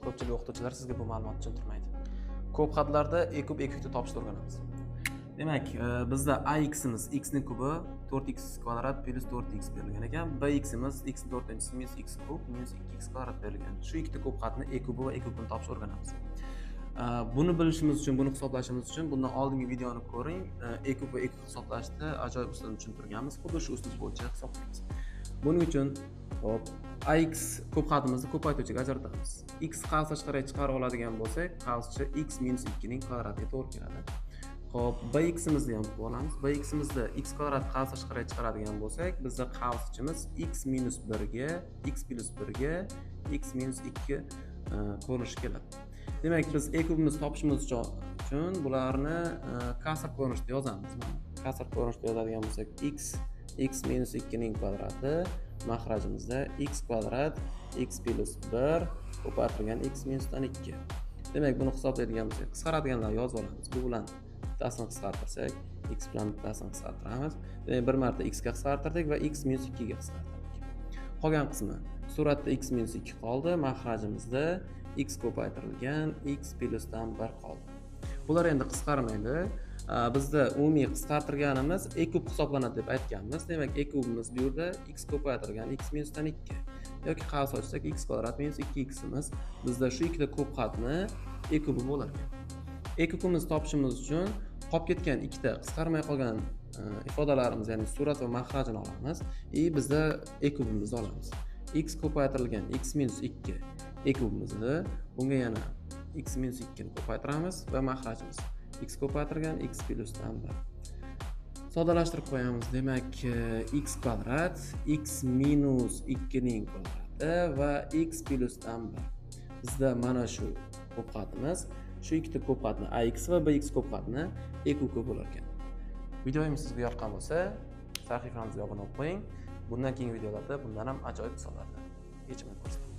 ko'pchilik o'qituvchilar sizga bu ma'lumotni tushuntirmaydi. Ko'p xatlarda a kub a kubni topishni o'rganamiz. Demak, bizda aximiz x ning kubi 4x kvadrat plus 4x berilgan ekan. Bximiz x ning 4-si minus x kub minus 2x kvadrat berilgan. Shu ikkita ko'p xatni a kubi va a kubini topishni o'rganamiz. Buni bilishimiz uchun, buni hisoblashimiz uchun bundan oldingi videoni ko'ring. A kub va a kub hisoblashda ajoyib usulni tushuntirganmiz. Xuddi shu usul bo'yicha hisoblaymiz. Buning uchun hop ax ko'p xatimizni ko'paytuvchiga ajratamiz. X qavs tashqariga chiqarib oladigan bo'lsak, qavschi x minus 2 ning kvadratiga to'g'ri keladi. Hop, bximizni ham qilib olamiz. Bximizni x kvadrat qavs tashqariga chiqaradigan bo'lsak, bizda qavschimiz x minus 1 ga x plus 1 ga x minus 2 ko'rinishi keladi. Demak, biz a kubimizni topishimiz uchun bularni kasr ko'rinishida yozamiz. Kasr ko'rinishida yozadigan bo'lsak, x minus 2 ning kvadrati mahrajimizda x kvadrat x plus 1 ko'paytirilgan x minusdan 2. Demak, buni hisoblaydigan bo'lsak, qisqaradiganlarni yozib olamiz. Bu bilan bittasini qisqartirsak, x bilan bittasini qisqartiramiz. Demak, bir marta x ga qisqartirdik va x minus 2 ga qisqartirdik. Qolgan qismi suratda x minus 2 qoldi, mahrajimizda x ko'paytirilgan x plusdan 1 qoldi. Bular endi qisqarmaydi. Bizda umumiy qisqartirganimiz a kub hisoblanadi deb aytganmiz. Demak, a kubimiz bu yerda x ko'paytirilgan x minusdan 2 yoki qavs ochsak x kvadrat minus 2ximiz bizda shu ikkita ko'p xatni a kubi bo'lar ekan. A kubimizni topishimiz uchun qolib ketgan ikkita qisqarmay qolgan ifodalarimiz, ya'ni surat va mahrajini olamiz. Bizda a kubimizni olamiz. X ko'paytirilgan x minus 2 a kubimizni, bunga yana x minus 2 ni ko'paytiramiz va mahrajimiz x ko'paytirgan x plusdan 1. Soddalashtirib qo'yamiz. Demak, x kvadrat x minus 2 ning kvadrati va x plusdan 1. Bizda mana shu ko'p xatimiz, shu ikkita ko'p xatni ax va bx ko'p xatni a kubga bo'lar ekan. Videoyimiz sizga yoqqan bo'lsa, sahifamizga obuna bo'lib qo'ying. Bundan keyingi videolarda bundan ham ajoyib misollarni yechimini ko'rsatamiz.